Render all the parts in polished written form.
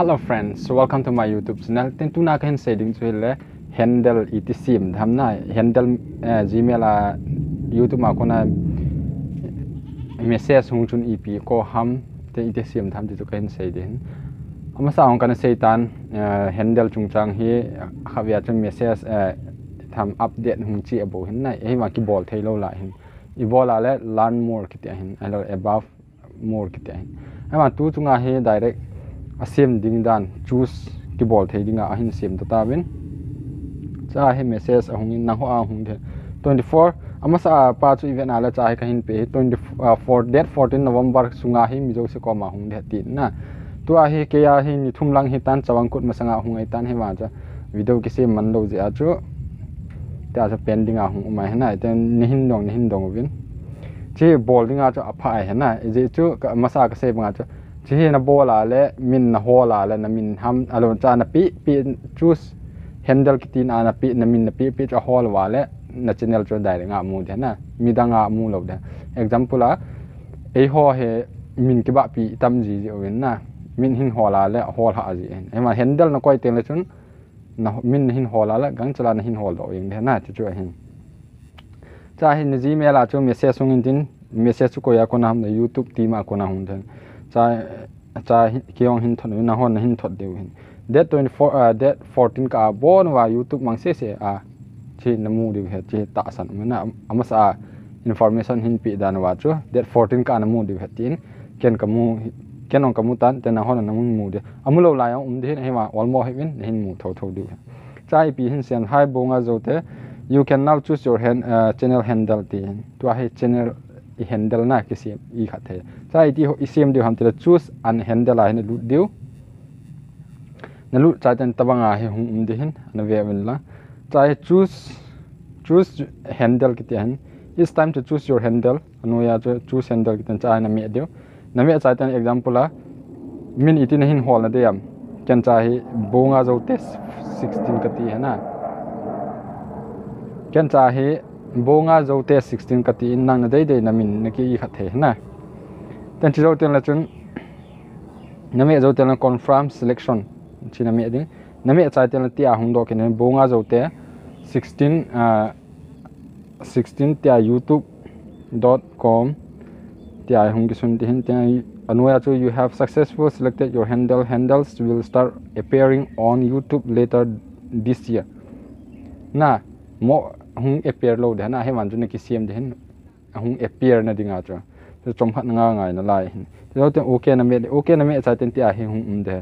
Hello friends, so welcome to my YouTube channel. Ten tu na kan setting so le handle sim tham na handle Gmail a YouTube ma ko na message hung chun EP ko ham te sim tham tu kan setting. Ama sa ong kan seitan handle chungchang hi khavia chun message tham update hung chi abo hin na e ma ki ball thailo la hin I ball ale learn more kitia hin alo above more kitia hin ama tu chunga he direct asim ding dan choose ki ball thei dinga ahin sim ta win cha he message ahung in na ho ahung the 24 ama sa pa chu event ala cha he ka hin pe 24 date 14 November sunga hi mi jo se ko ma hung the tin na tu a he ke ya hi ni thum lang hi tan chawang kut ma sanga hung ai tan he ma cha video ki se man lo je a chu ta cha pending a hung mai na ten ni hin dong win chi ball dinga cha apha he na je chu masa ka se banga cha chi na bola le min na hola le na min ham alon cha na pi choose handle kitin ana pi na min na pi cha hol wa le na channel cho dai nga mu de na mi da nga mu lo de example a e ho he min ki ba pi tam ji win na min hin hola le hol ha ji en ma handle na koi ten le chun na min hin hola le gang chala na hin hol do ing de na chu hin cha hin ji me la chu message sung in tin message ko ya ko nam na YouTube team a ko na hung den cha kiong hin thon na hon hin thot deu hin that 24 that 14 ka bon wa YouTube mang se a chi namu deu he chi ta san na amasa information hin pi dan wa chu that 14 ka namu deu he tin ken ong kamu tan te na hon na mu de amulo la yong de he ma almo he win hin mu tho deu cha pi hin sen hai bonga zote you can now choose your channel handle tin to a channel handle na kisi I khathe chai ti isim de ham te choose an handle la ne lu deu na lu cha tan tabanga he hum de hin na ve wen la chai choose handle ki ten it's time to choose your handle anu ya choose handle ki ten cha na me deu na me cha tan example la min itin hin hol na de am ken cha hi bonga zo test 16 ka ti na ken cha hi bonga zo te 16 ka ti in nang na dei na min na ki khathe na ten chi zo ten la chun na me zo ten la confirm selection chi na me ding na me chai ten la ti a hung do ken bonga zo te 16 tia youtube.com tia hung ki sun ti hin te anwaya chu you have successfully selected your handles will start appearing on YouTube later this year na mo hung appear lo de na he man jun ki sim de hin hung appear na dinga cha so chom khat nga ngai na lai hin so te okay na me cha ten ti a he hung de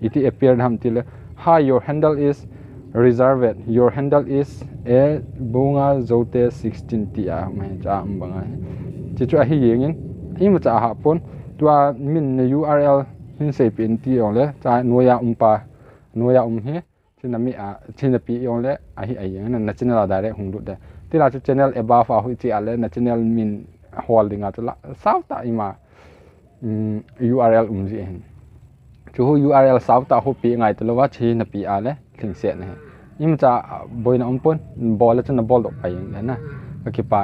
iti appear ham ti le hi your handle is reserved your handle is a bunga zote 16 ti a mai cha banga chi chu a hi yengin hi ma cha ha pon tua min URL hin se pin ti ong le cha noya he china mi a china pi yong le a hi ai na channel direct hung du de ti la channel above a hu chi ale na channel min holding a la sau ta ima URL ji hen chu URL sau ta hu pi ngai to lo wa chi na pi a le thing se na im cha boina umpon bol chana bol do pai na ka ki pa